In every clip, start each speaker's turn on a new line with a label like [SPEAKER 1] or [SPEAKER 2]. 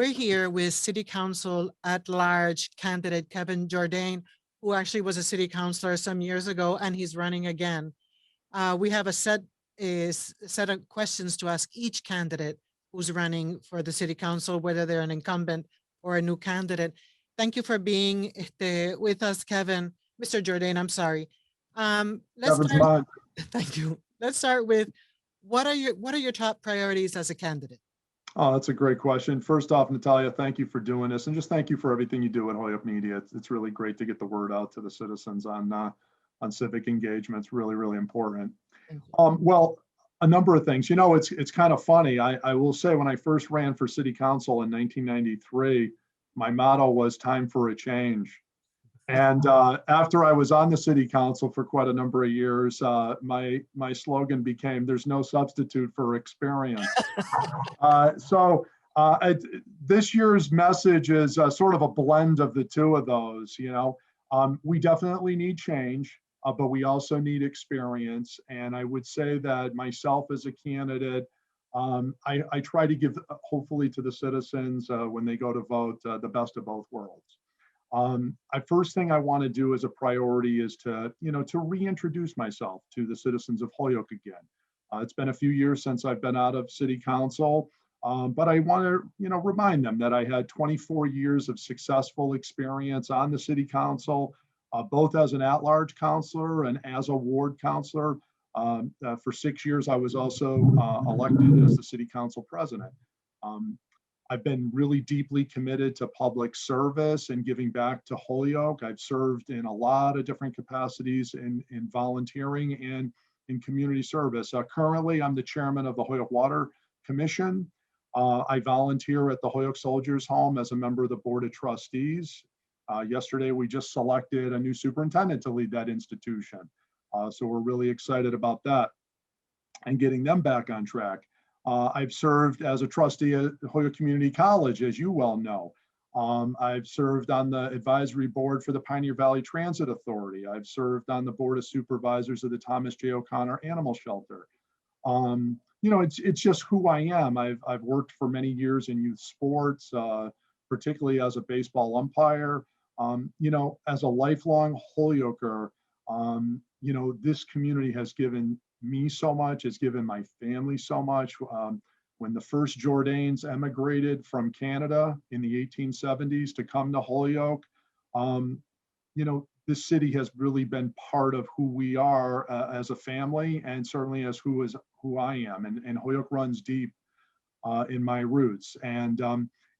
[SPEAKER 1] We're here with City Council at Large candidate Kevin Jourdain, who actually was a city councilor some years ago, and he's running again. We have a set of questions to ask each candidate who's running for the city council, whether they're an incumbent or a new candidate. Thank you for being with us, Kevin. Mr. Jourdain, I'm sorry. Let's
[SPEAKER 2] Kevin's
[SPEAKER 1] start.
[SPEAKER 2] mine.
[SPEAKER 1] Thank you. Let's start with what are your top priorities as a candidate?
[SPEAKER 2] Oh, that's a great question. First off, Natalia, thank you for doing this, and just thank you for everything you do at Holyoke Media. It's really great to get the word out to the citizens on civic engagement. It's really, really important.
[SPEAKER 1] Thank you.
[SPEAKER 2] Well, a number of things. You know, it's kind of funny. I will say when I first ran for city council in 1993, my motto was "Time for a change." And after I was on the city council for quite a number of years, my slogan became "There's no substitute for experience." This year's message is sort of a blend of the two of those. You know, we definitely need change, but we also need experience. And I would say that myself as a candidate, I try to give, hopefully, to the citizens when they go to vote, the best of both worlds. First thing I want to do as a priority is to reintroduce myself to the citizens of Holyoke again. It's been a few years since I've been out of city council, but I want to, remind them that I had 24 years of successful experience on the city council, both as an at-large councilor and as a ward councilor. For 6 years, I was also elected as the city council president. I've been really deeply committed to public service and giving back to Holyoke. I've served in a lot of different capacities in volunteering and in community service. Currently, I'm the chairman of the Holyoke Water Commission. I volunteer at the Holyoke Soldiers Home as a member of the Board of Trustees. Yesterday, we just selected a new superintendent to lead that institution. So we're really excited about that and getting them back on track. I've served as a trustee at Holyoke Community College, as you well know. I've served on the advisory board for the Pioneer Valley Transit Authority. I've served on the board of supervisors of the Thomas J. O'Connor Animal Shelter. It's just who I am. I've worked for many years in youth sports, particularly as a baseball umpire. As a lifelong Holyoker, this community has given me so much, it's given my family so much. When the first Jourdains emigrated from Canada in the 1870s to come to Holyoke, this city has really been part of who we are as a family, and certainly as who I am. And Holyoke runs deep in my roots. And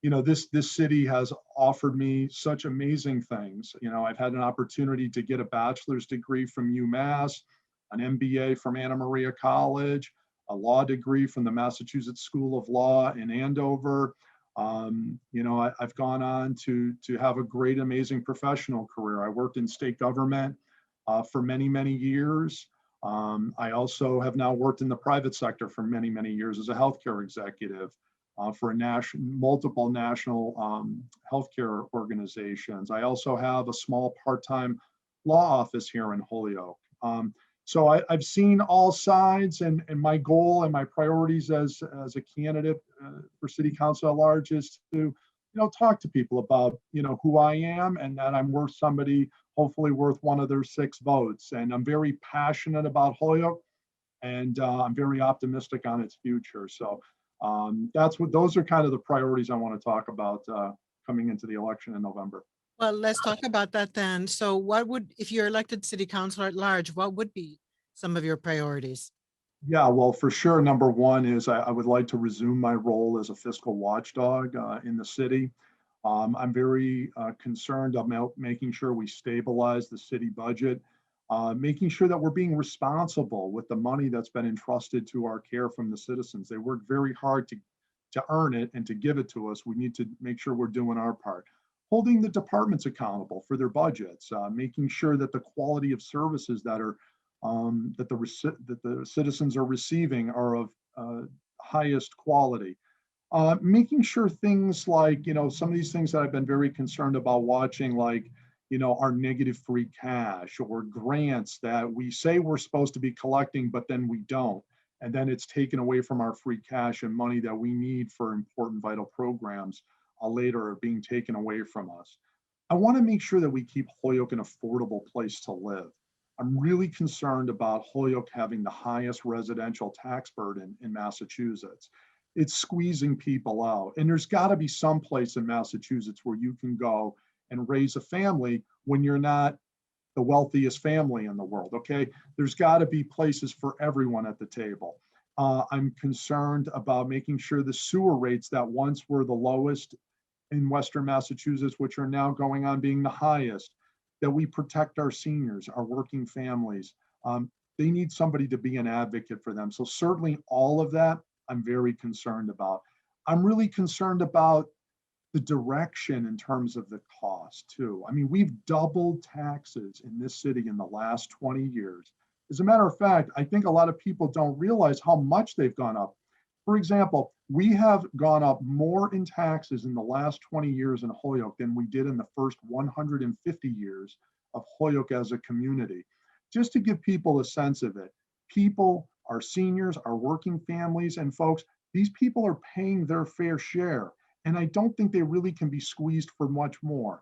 [SPEAKER 2] this city has offered me such amazing things. I've had an opportunity to get a bachelor's degree from UMass, an MBA from Anna Maria College, a law degree from the Massachusetts School of Law in Andover. I've gone on to have a great, amazing professional career. I worked in state government for many, many years. I also have now worked in the private sector for many, many years as a healthcare executive for multiple national healthcare organizations. I also have a small part-time law office here in Holyoke. So I've seen all sides, and my goal and my priorities as a candidate for city council at large is to, talk to people about, who I am and that I'm worth somebody, hopefully worth one of their 6 votes. And I'm very passionate about Holyoke, and I'm very optimistic on its future. So those are kind of the priorities I want to talk about coming into the election in November.
[SPEAKER 1] Well, let's talk about that then. So if you're elected city councilor at large, what would be some of your priorities?
[SPEAKER 2] Yeah, well, for sure, number one is I would like to resume my role as a fiscal watchdog in the city. I'm very concerned about making sure we stabilize the city budget, making sure that we're being responsible with the money that's been entrusted to our care from the citizens. They work very hard to earn it and to give it to us. We need to make sure we're doing our part. Holding the departments accountable for their budgets, making sure that the quality of services that the citizens are receiving are of highest quality. Making sure things like, some of these things that I've been very concerned about watching, like, our negative free cash or grants that we say we're supposed to be collecting, but then we don't. And then it's taken away from our free cash and money that we need for important vital programs. later are being taken away from us. I want to make sure that we keep Holyoke an affordable place to live. I'm really concerned about Holyoke having the highest residential tax burden in Massachusetts. It's squeezing people out. And there's got to be some place in Massachusetts where you can go and raise a family when you're not the wealthiest family in the world, okay? There's got to be places for everyone at the table. I'm concerned about making sure the sewer rates that once were the lowest in Western Massachusetts, which are now going on being the highest, that we protect our seniors, our working families. They need somebody to be an advocate for them. So certainly all of that, I'm very concerned about. I'm really concerned about the direction in terms of the cost too. I mean, we've doubled taxes in this city in the last 20 years. As a matter of fact, I think a lot of people don't realize how much they've gone up. For example, we have gone up more in taxes in the last 20 years in Holyoke than we did in the first 150 years of Holyoke as a community. Just to give people a sense of it, people, our seniors, our working families and folks, these people are paying their fair share. And I don't think they really can be squeezed for much more.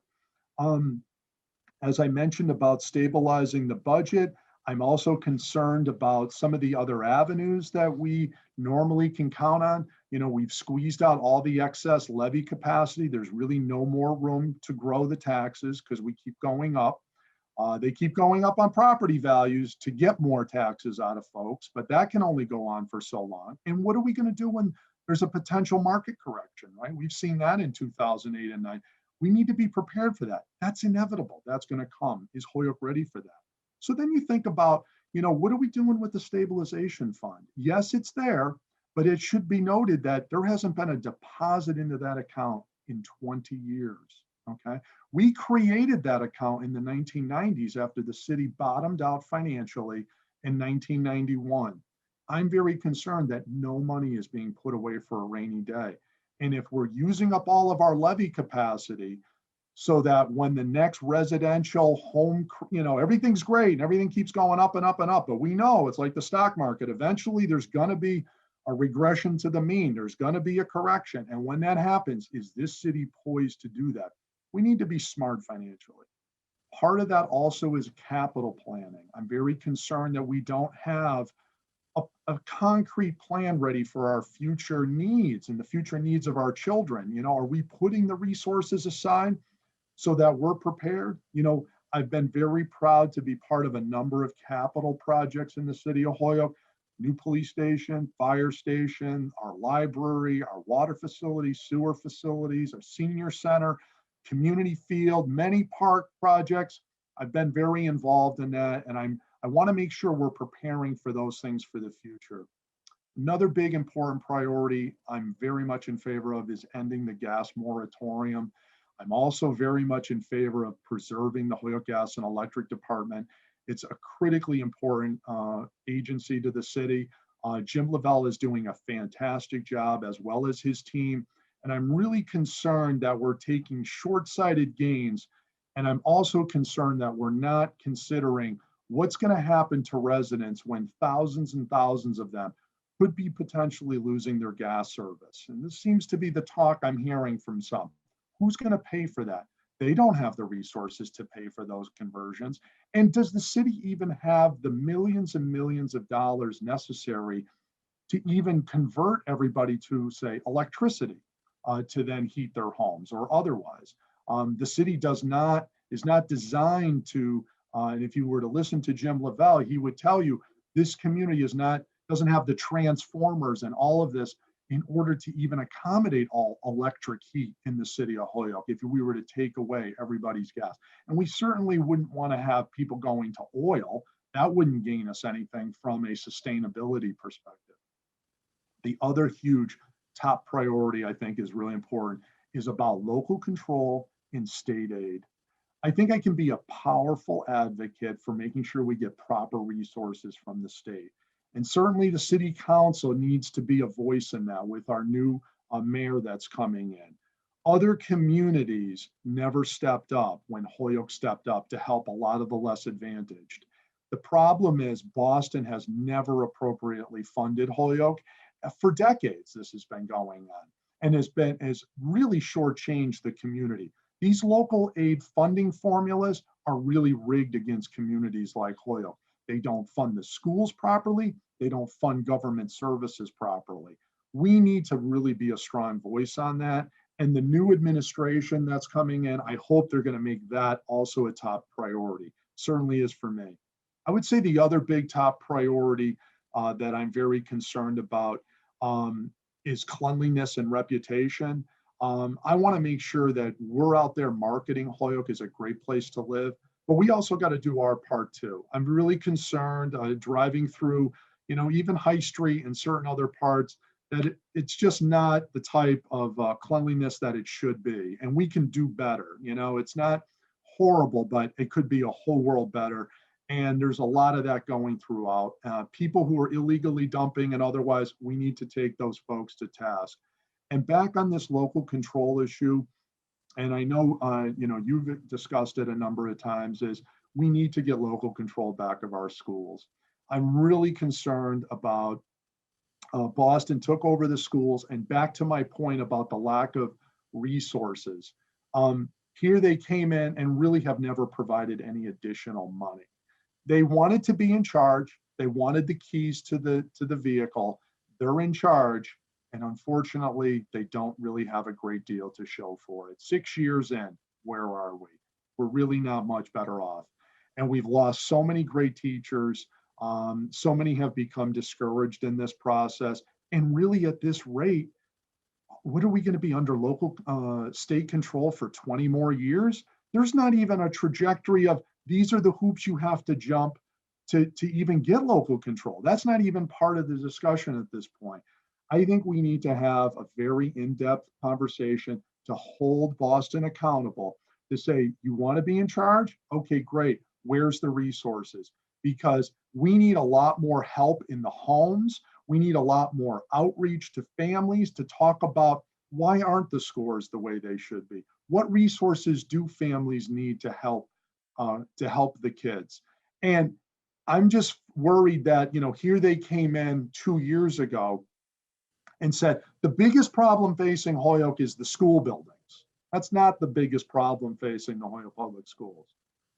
[SPEAKER 2] As I mentioned about stabilizing the budget, I'm also concerned about some of the other avenues that we normally can count on. You know, we've squeezed out all the excess levy capacity. There's really no more room to grow the taxes because we keep going up. They keep going up on property values to get more taxes out of folks, but that can only go on for so long. And what are we going to do when there's a potential market correction, right? We've seen that in 2008 and 9. We need to be prepared for that. That's inevitable. That's going to come. Is Holyoke ready for that? So then you think about, you know, what are we doing with the stabilization fund? Yes, it's there, but it should be noted that there hasn't been a deposit into that account in 20 years, okay? We created that account in the 1990s after the city bottomed out financially in 1991. I'm very concerned that no money is being put away for a rainy day. And if we're using up all of our levy capacity so that when the next residential home, you know, everything's great and everything keeps going up and up and up, but we know it's like the stock market. Eventually there's going to be a regression to the mean. There's going to be a correction. And when that happens, is this city poised to do that? We need to be smart financially. Part of that also is capital planning. I'm very concerned that we don't have a concrete plan ready for our future needs and the future needs of our children. You know, are we putting the resources aside so that we're prepared? You know, I've been very proud to be part of a number of capital projects in the city of Holyoke. New police station, fire station, our library, our water facilities, sewer facilities, our senior center, community field, many park projects. I've been very involved in that, and I want to make sure we're preparing for those things for the future. Another big important priority I'm very much in favor of is ending the gas moratorium. I'm also very much in favor of preserving the Holyoke Gas and Electric Department. It's a critically important agency to the city. Jim Lavelle is doing a fantastic job, as well as his team. And I'm really concerned that we're taking short-sighted gains. And I'm also concerned that we're not considering what's going to happen to residents when thousands and thousands of them could be potentially losing their gas service. And this seems to be the talk I'm hearing from some. Who's going to pay for that? They don't have the resources to pay for those conversions. And does the city even have the millions and millions of dollars necessary to even convert everybody to, say, electricity to then heat their homes or otherwise? The city is not designed to, and if you were to listen to Jim Lavelle, he would tell you this community doesn't have the transformers and all of this in order to even accommodate all electric heat in the city of Holyoke if we were to take away everybody's gas. And we certainly wouldn't want to have people going to oil. That wouldn't gain us anything from a sustainability perspective. The other huge top priority I think is really important is about local control in state aid. I think I can be a powerful advocate for making sure we get proper resources from the state. And certainly the city council needs to be a voice in that with our new mayor that's coming in. Other communities never stepped up when Holyoke stepped up to help a lot of the less advantaged. The problem is Boston has never appropriately funded Holyoke. For decades, this has been going on. and has really shortchanged the community. These local aid funding formulas are really rigged against communities like Holyoke. They don't fund the schools properly. They don't fund government services properly. We need to really be a strong voice on that. And the new administration that's coming in, I hope they're going to make that also a top priority. Certainly is for me. I would say the other big top priority that I'm very concerned about is cleanliness and reputation. I want to make sure that we're out there marketing Holyoke as a great place to live, but we also got to do our part too. I'm really concerned driving through, even High Street and certain other parts, that it's just not the type of cleanliness that it should be. And we can do better. It's not horrible, but it could be a whole world better. And there's a lot of that going throughout. People who are illegally dumping and otherwise, we need to take those folks to task. And back on this local control issue, and I know, you've discussed it a number of times, is we need to get local control back of our schools. I'm really concerned about Boston took over the schools, and back to my point about the lack of resources. Here they came in and really have never provided any additional money. They wanted to be in charge. They wanted the keys to the vehicle. They're in charge. And unfortunately, they don't really have a great deal to show for it. 6 years in, where are we? We're really not much better off. And we've lost so many great teachers. So many have become discouraged in this process. And really at this rate, what are we going to be under local state control for 20 more years? There's not even a trajectory of these are the hoops you have to jump to even get local control. That's not even part of the discussion at this point. I think we need to have a very in-depth conversation to hold Boston accountable, to say, you want to be in charge? Okay, great. Where's the resources? Because we need a lot more help in the homes. We need a lot more outreach to families to talk about why aren't the scores the way they should be? What resources do families need to help the kids? And I'm just worried that, here they came in 2 years ago and said, the biggest problem facing Holyoke is the school buildings. That's not the biggest problem facing the Holyoke Public Schools.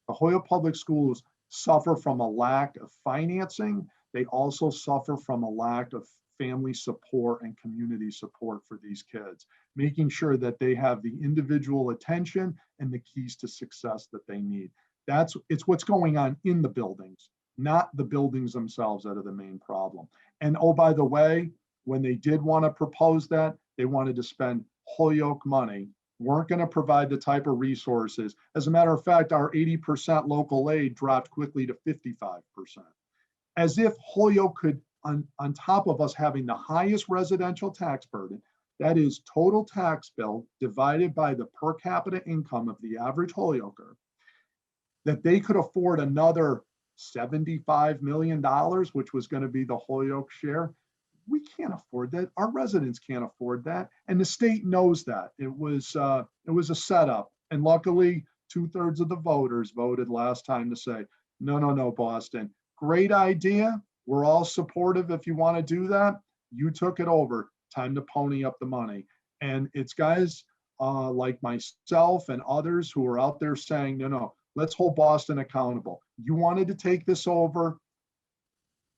[SPEAKER 2] The Holyoke Public Schools suffer from a lack of financing. They also suffer from a lack of family support and community support for these kids, making sure that they have the individual attention and the keys to success that they need. It's what's going on in the buildings, not the buildings themselves that are the main problem. And oh, by the way, when they did want to propose that, they wanted to spend Holyoke money, weren't going to provide the type of resources. As a matter of fact, our 80% local aid dropped quickly to 55%. As if Holyoke could, on top of us having the highest residential tax burden, that is total tax bill divided by the per capita income of the average Holyoker, that they could afford another $75 million, which was going to be the Holyoke share. We can't afford that. Our residents can't afford that. And the state knows that. It was a setup. And luckily, 2/3 of the voters voted last time to say, no, Boston, great idea. We're all supportive if you want to do that. You took it over. Time to pony up the money. And it's guys like myself and others who are out there saying, no, let's hold Boston accountable. You wanted to take this over,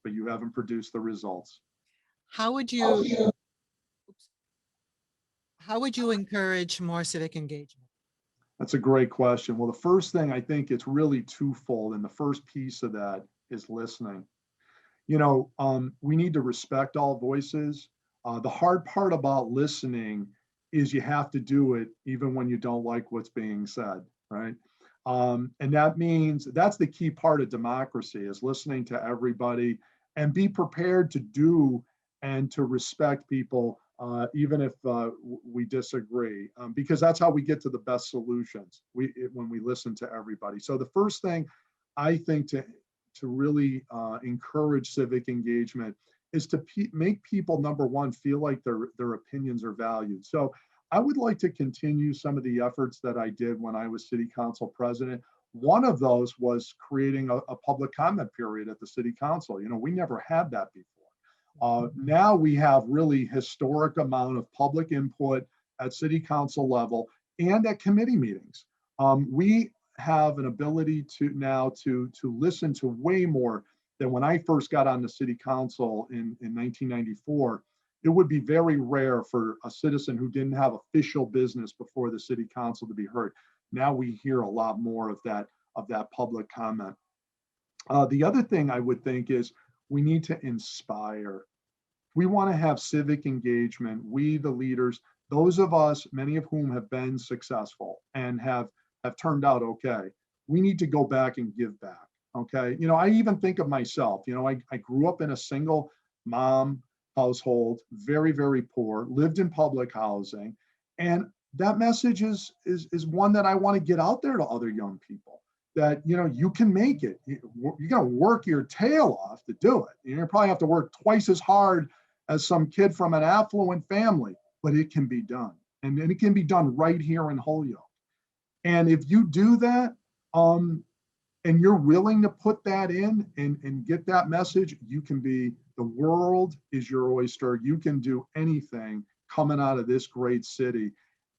[SPEAKER 2] but you haven't produced the results.
[SPEAKER 1] How would you encourage more civic engagement?
[SPEAKER 2] That's a great question. Well, the first thing, I think it's really twofold. And the first piece of that is listening. We need to respect all voices. The hard part about listening is you have to do it even when you don't like what's being said, right? And that means that's the key part of democracy, is listening to everybody and be prepared to do and to respect people, even if we disagree, because that's how we get to the best solutions, when we listen to everybody. So the first thing I think to really encourage civic engagement is to make people, number one, feel like their opinions are valued. So I would like to continue some of the efforts that I did when I was city council president. One of those was creating a public comment period at the city council. We never had that before. Now we have really historic amount of public input at city council level and at committee meetings. We have an ability to now to listen to way more than when I first got on the city council in 1994. It would be very rare for a citizen who didn't have official business before the city council to be heard. Now we hear a lot more of that public comment. The other thing I would think is we need to inspire. We want to have civic engagement. We, the leaders, those of us, many of whom have been successful and have turned out okay, we need to go back and give back. Okay. You know, I even think of myself, you know, I grew up in a single mom household, very, very poor, lived in public housing. And that message is one that I want to get out there to other young people, that, you know, you can make it. You got to work your tail off to do it. You probably have to work twice as hard as some kid from an affluent family, but it can be done. And it can be done right here in Holyoke. And if you do that, and you're willing to put that in and get that message, you can be, the world is your oyster. You can do anything coming out of this great city.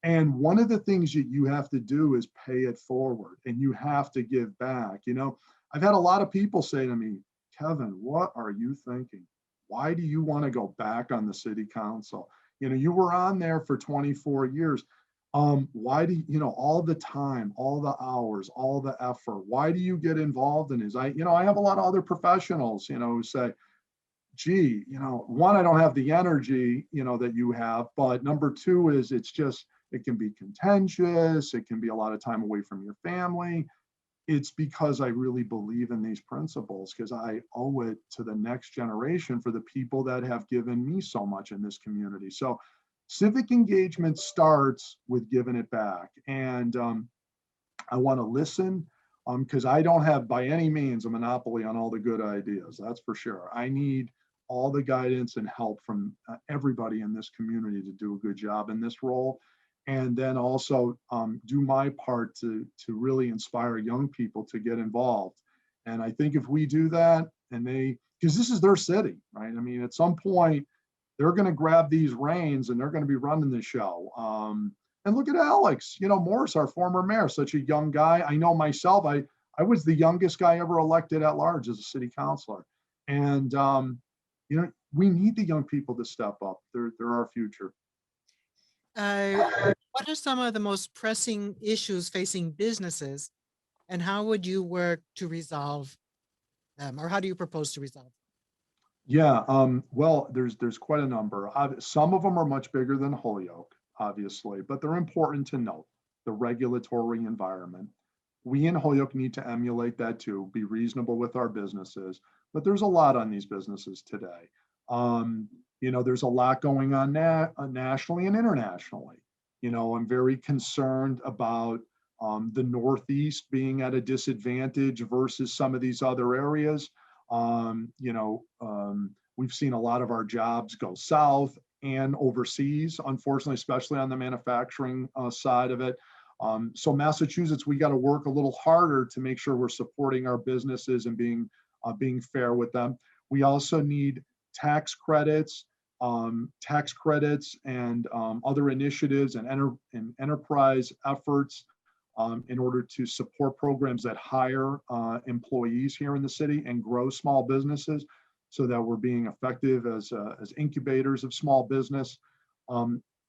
[SPEAKER 2] And one of the things that you have to do is pay it forward, and you have to give back. You know, I've had a lot of people say to me, Kevin, what are you thinking? Why do you want to go back on the city council? You know, you were on there for 24 years. Why do you know, all the time, all the hours, all the effort, why do you get involved in this? I have a lot of other professionals, you know, who say, gee, you know, one, I don't have the energy, you know, that you have, but number two is it can be contentious. It can be a lot of time away from your family. It's because I really believe in these principles, because I owe it to the next generation for the people that have given me so much in this community. So civic engagement starts with giving it back. And I want to listen, because I don't have by any means a monopoly on all the good ideas. That's for sure. I need all the guidance and help from everybody in this community to do a good job in this role. And then also do my part to really inspire young people to get involved. And I think if we do that, and because this is their city, right? I mean, at some point, they're going to grab these reins and they're going to be running the show. And look at Alex, you know, Morris, our former mayor, such a young guy. I know myself, I was the youngest guy ever elected at large as a city councilor. And, you know, we need the young people to step up. They're our future.
[SPEAKER 1] What are some of the most pressing issues facing businesses, and how would you work to resolve them, or how do you propose to resolve them?
[SPEAKER 2] Yeah, well, there's quite a number. Some of them are much bigger than Holyoke, obviously, but they're important to note. The regulatory environment. We in Holyoke need to emulate that too, be reasonable with our businesses, but there's a lot on these businesses today. You know, there's a lot going on nationally and internationally. You know, I'm very concerned about the Northeast being at a disadvantage versus some of these other areas. We've seen a lot of our jobs go south and overseas, unfortunately, especially on the manufacturing side of it. So Massachusetts, we got to work a little harder to make sure we're supporting our businesses and being fair with them. We also need tax credits and other initiatives and enterprise efforts in order to support programs that hire employees here in the city and grow small businesses, so that we're being effective as incubators of small business.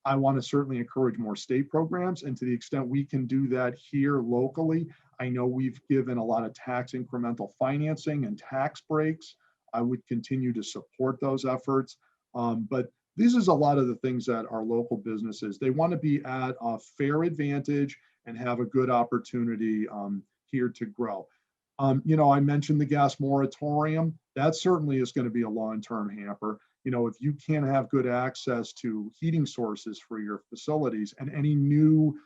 [SPEAKER 2] I want to certainly encourage more state programs, and to the extent we can do that here locally. I know we've given a lot of tax incremental financing and tax breaks. I would continue to support those efforts. But this is a lot of the things that our local businesses, they want to be at a fair advantage and have a good opportunity here to grow. You know, I mentioned the gas moratorium. That certainly is going to be a long-term hamper. You know, if you can't have good access to heating sources for your facilities, and any new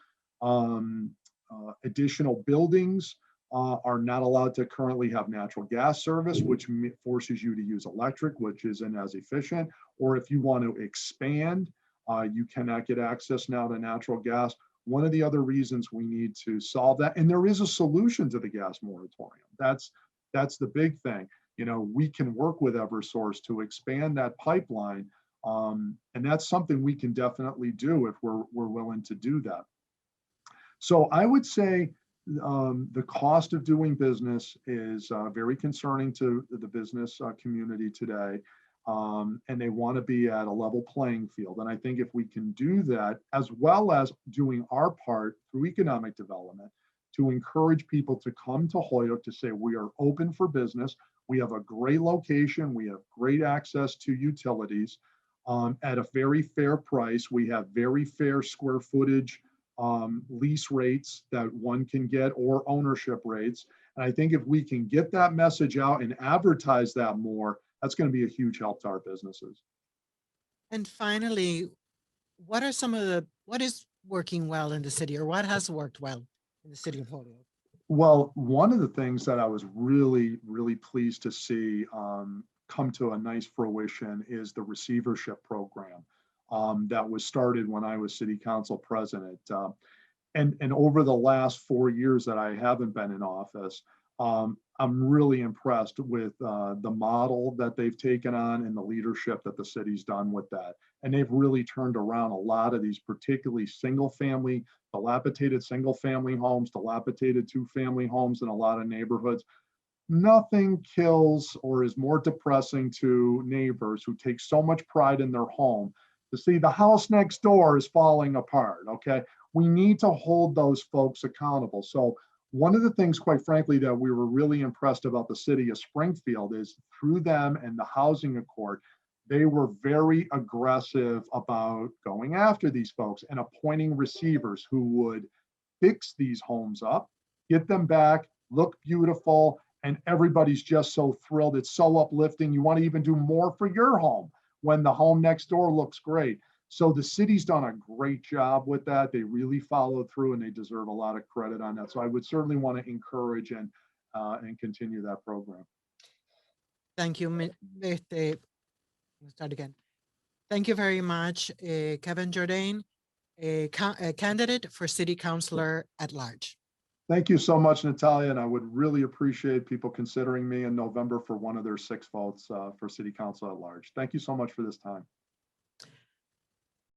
[SPEAKER 2] additional buildings are not allowed to currently have natural gas service, which forces you to use electric, which isn't as efficient. Or if you want to expand, you cannot get access now to natural gas. One of the other reasons we need to solve that, and there is a solution to the gas moratorium. That's the big thing. we can work with Eversource to expand that pipeline. And that's something we can definitely do if we're willing to do that. So I would say the cost of doing business is very concerning to the business community today. And they want to be at a level playing field. And I think if we can do that, as well as doing our part through economic development, to encourage people to come to Holyoke to say, we are open for business. We have a great location. We have great access to utilities at a very fair price. We have very fair square footage lease rates that one can get, or ownership rates. And I think if we can get that message out and advertise that more, that's going to be a huge help to our businesses.
[SPEAKER 1] And finally, what is working well in the city, or what has worked well in the city of Holyoke?
[SPEAKER 2] Well, one of the things that I was really, really pleased to see come to a nice fruition is the receivership program that was started when I was city council president. And over the last 4 years that I haven't been in office, I'm really impressed with the model that they've taken on and the leadership that the city's done with that. And they've really turned around a lot of these, particularly dilapidated single family homes, dilapidated 2-family homes in a lot of neighborhoods. Nothing kills or is more depressing to neighbors who take so much pride in their home to see the house next door is falling apart. Okay. We need to hold those folks accountable. So one of the things, quite frankly, that we were really impressed about the city of Springfield is through them and the housing accord, they were very aggressive about going after these folks and appointing receivers who would fix these homes up, get them back, look beautiful, and everybody's just so thrilled. It's so uplifting. You want to even do more for your home when the home next door looks great. So the city's done a great job with that. They really followed through, and they deserve a lot of credit on that. So I would certainly want to encourage and continue that program.
[SPEAKER 1] Thank you. Let's start again. Thank you very much, Kevin Jourdain, a candidate for city councilor at large.
[SPEAKER 2] Thank you so much, Natalia, and I would really appreciate people considering me in November for one of their 6 votes for city council at large. Thank you so much for this time.